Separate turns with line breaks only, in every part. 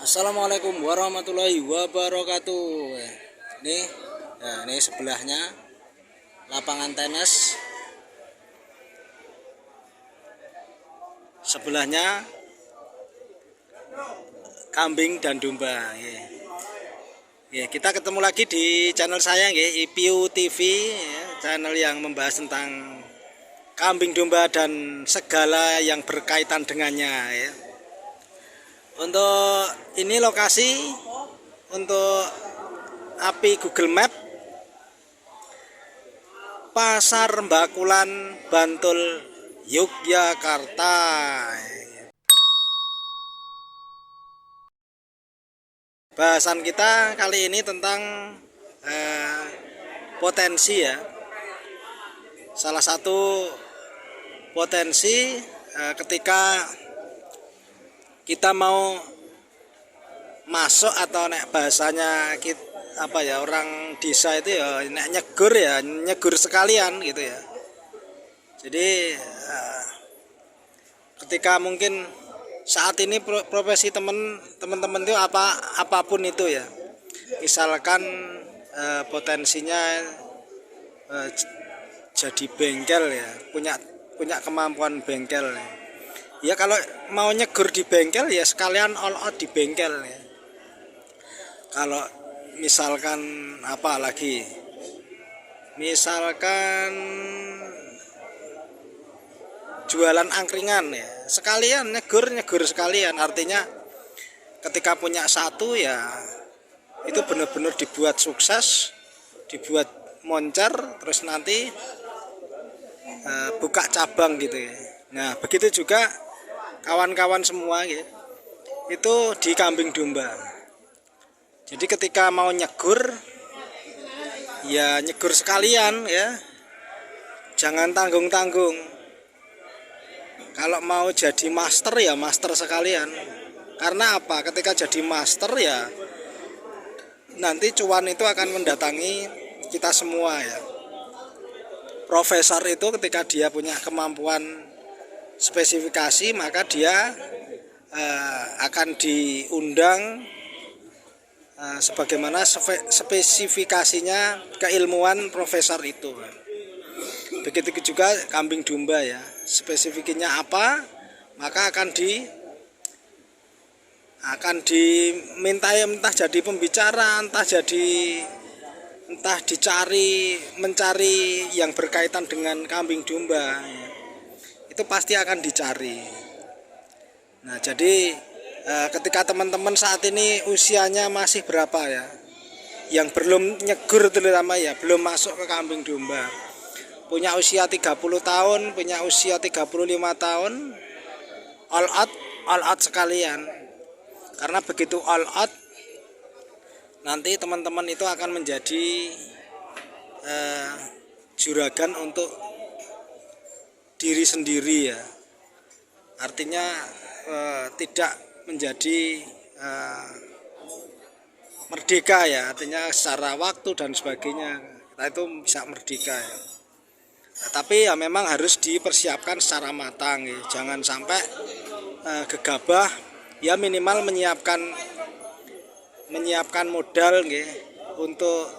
Assalamualaikum warahmatullahi wabarakatuh. Nih, nah ini sebelahnya lapangan tenis, sebelahnya kambing dan domba. Ya, kita ketemu lagi di channel saya, IPU TV, ya, channel yang membahas tentang kambing domba dan segala yang berkaitan dengannya. Ya. Untuk ini lokasi untuk API Google Map Pasar Bakulan, Bantul, Yogyakarta. Bahasan kita kali ini tentang potensi ya. Salah satu potensi ketika kita mau masuk atau nek bahasanya kita, orang desa itu ya nek nyegur sekalian gitu ya. Jadi ketika mungkin saat ini profesi teman-teman itu apapun itu ya, misalkan potensinya jadi bengkel ya, punya kemampuan bengkel ya. Kalau mau nyegur di bengkel ya sekalian all out di bengkel ya. Kalau misalkan misalkan jualan angkringan ya, sekalian nyegur sekalian. Artinya ketika punya satu ya itu benar-benar dibuat sukses, dibuat moncer, terus nanti buka cabang gitu ya. Nah begitu juga kawan-kawan semua gitu, itu di kambing domba. Jadi ketika mau nyegur ya nyegur sekalian ya, jangan tanggung-tanggung. Kalau mau jadi master ya master sekalian. Karena apa? Ketika jadi master ya nanti cuan itu akan mendatangi kita semua ya. Profesor itu ketika dia punya kemampuan spesifikasi, maka dia akan diundang sebagaimana spesifikasinya keilmuan profesor itu. Begitu juga kambing domba ya, spesifikasinya apa, maka akan dimintai entah jadi pembicara, entah mencari yang berkaitan dengan kambing domba ya. Itu pasti akan dicari. Nah jadi ketika teman-teman saat ini usianya masih berapa ya, yang belum nyegur terutama ya, belum masuk ke kambing domba, punya usia 30 tahun, punya usia 35 tahun, all out sekalian. Karena begitu all out, nanti teman-teman itu akan menjadi juragan untuk diri sendiri ya. Artinya tidak menjadi merdeka ya, artinya secara waktu dan sebagainya kita itu bisa merdeka ya. Nah, tapi ya memang harus dipersiapkan secara matang ya. Jangan sampai gegabah ya, minimal menyiapkan modal ya, untuk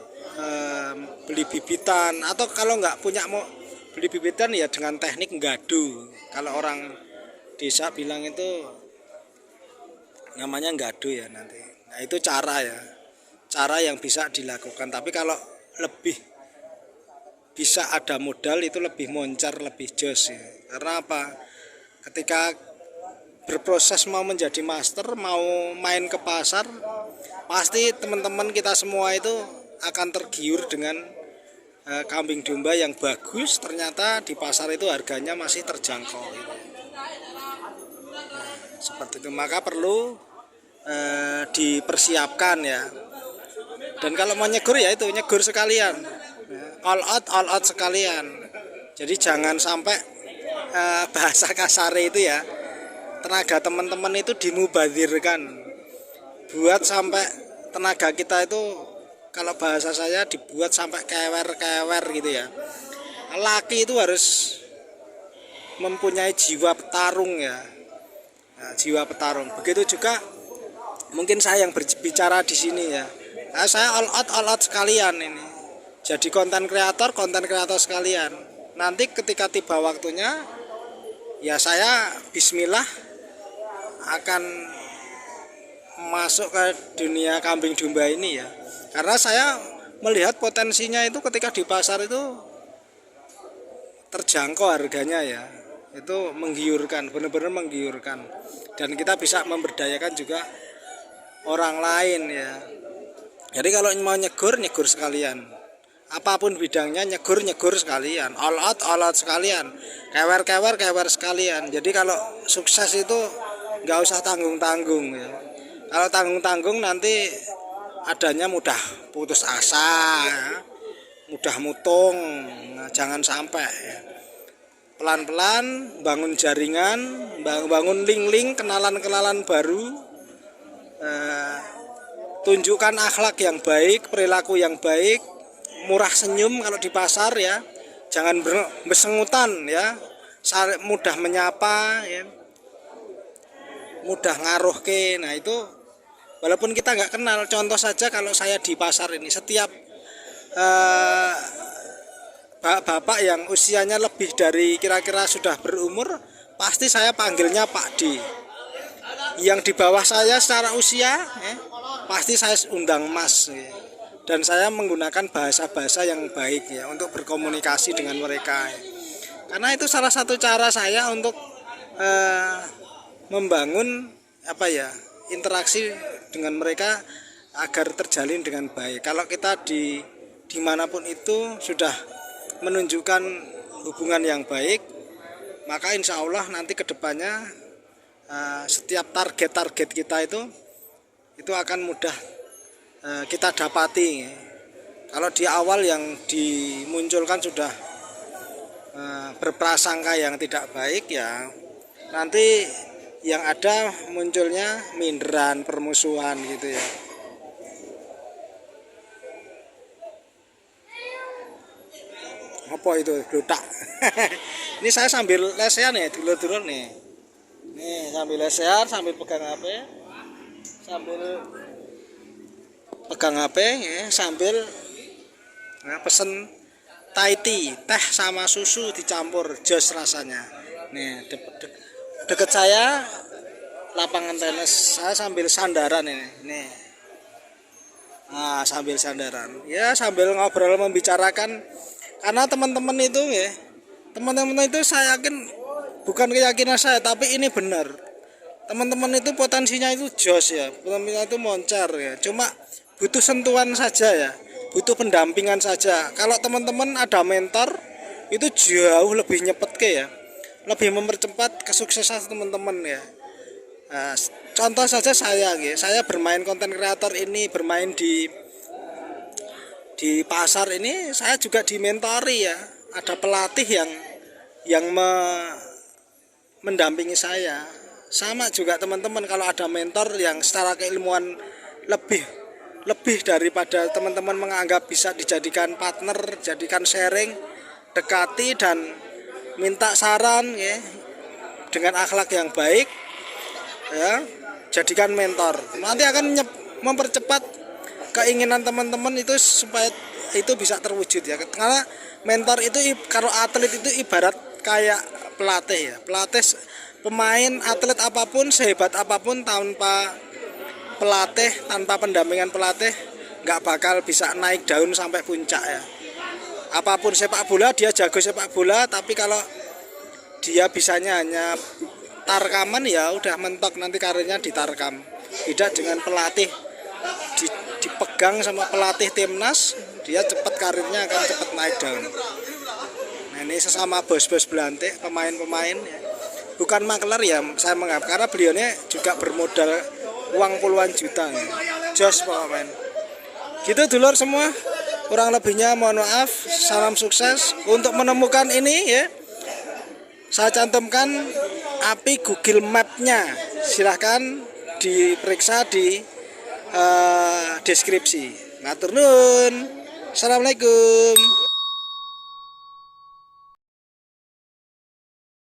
beli bibitan, atau kalau nggak punya mau beli bibitan ya dengan teknik nggadu. Kalau orang desa bilang itu namanya nggadu ya nanti. Nah itu cara yang bisa dilakukan. Tapi kalau lebih bisa ada modal itu lebih moncer, lebih jos ya. Karena apa? Ketika berproses mau menjadi master, mau main ke pasar, pasti teman-teman kita semua itu akan tergiur dengan kambing domba yang bagus. Ternyata di pasar itu harganya masih terjangkau gitu. Seperti itu, maka perlu dipersiapkan ya. Dan kalau mau nyegur ya itu nyegur sekalian, all out sekalian. Jadi jangan sampai bahasa kasar itu ya, tenaga teman-teman itu dimubadirkan, buat sampai tenaga kita itu, kalau bahasa saya, dibuat sampai kewer gitu ya. Laki itu harus mempunyai jiwa petarung ya. Nah, jiwa petarung. Begitu juga mungkin saya yang berbicara di sini ya. Nah, saya all out sekalian ini. Jadi konten kreator sekalian. Nanti ketika tiba waktunya, ya saya bismillah akan masuk ke dunia kambing domba ini ya. Karena saya melihat potensinya itu ketika di pasar itu terjangkau harganya ya. Itu menggiurkan, benar-benar menggiurkan. Dan kita bisa memberdayakan juga orang lain ya. Jadi kalau mau nyegur sekalian. Apapun bidangnya nyegur sekalian. All out sekalian. Kewer sekalian. Jadi kalau sukses itu nggak usah tanggung-tanggung ya. Kalau tanggung-tanggung nanti adanya mudah putus asa ya. Mudah mutung. Nah, jangan sampai ya. Pelan-pelan bangun jaringan, bangun link-link, kenalan-kenalan baru. Tunjukkan akhlak yang baik, perilaku yang baik, murah senyum kalau di pasar ya, jangan besengutan ya, mudah menyapa ya, mudah ngaruh ke. Nah itu walaupun kita nggak kenal, contoh saja kalau saya di pasar ini, setiap bapak yang usianya lebih dari kira-kira sudah berumur, pasti saya panggilnya Pak D. Yang di bawah saya secara usia pasti saya undang Mas ya. Dan saya menggunakan bahasa-bahasa yang baik ya untuk berkomunikasi dengan mereka ya. Karena itu salah satu cara saya untuk membangun interaksi dengan mereka agar terjalin dengan baik. Kalau kita dimanapun itu sudah menunjukkan hubungan yang baik, maka insya Allah nanti kedepannya setiap target kita itu akan mudah kita dapati. Kalau di awal yang dimunculkan sudah berprasangka yang tidak baik ya, nanti yang ada munculnya minderan, permusuhan gitu ya. Apa itu glutak? Ini saya sambil lesehan ya, dulur-dulur nih. Nih sambil lesehan, sambil pegang HP, ya, sambil pesen Thai tea, teh sama susu dicampur, jos rasanya. Nih deket saya lapangan tenis, saya sambil sandaran ini. Nih, nah sambil sandaran, ya sambil ngobrol membicarakan. Karena teman-teman itu ya, teman-teman itu saya yakin. Bukan keyakinan saya, tapi ini benar. Teman-teman itu potensinya itu jos ya, potensinya itu moncer ya. Cuma butuh sentuhan saja ya, butuh pendampingan saja. Kalau teman-teman ada mentor, itu jauh lebih nyepet ya, lebih mempercepat kesuksesan teman-teman ya. Nah, contoh saja saya ya, saya bermain konten kreator ini, bermain di pasar ini, saya juga dimentori ya. Ada pelatih yang mendampingi saya. Sama juga teman-teman, kalau ada mentor yang secara keilmuan lebih daripada teman-teman menganggap bisa dijadikan partner, jadikan sharing, dekati dan minta saran ya, dengan akhlak yang baik ya, jadikan mentor. Nanti akan mempercepat keinginan teman-teman itu supaya itu bisa terwujud ya. Karena mentor itu kalau atlet itu ibarat kayak pelatih ya, pemain atlet apapun, sehebat apapun tanpa pelatih, tanpa pendampingan pelatih nggak bakal bisa naik daun sampai puncak ya. Apapun sepak bola, dia jago sepak bola, tapi kalau dia bisanya hanya tarkaman ya udah mentok, nanti karirnya di tarkam. Tidak dengan pelatih dipegang sama pelatih timnas, dia cepat karirnya akan cepat naik daun. Nah ini sesama bos-bos belantik, pemain-pemain ya. Bukan makler ya, saya menganggap, karena beliaunya juga bermodal uang puluhan juta ya. Jos pemain. Gitu dulur semua, kurang lebihnya mohon maaf. Salam sukses. Untuk menemukan ini ya, saya cantumkan API Google Map-nya. Silahkan diperiksa di deskripsi. Matur nuwun. Assalamualaikum.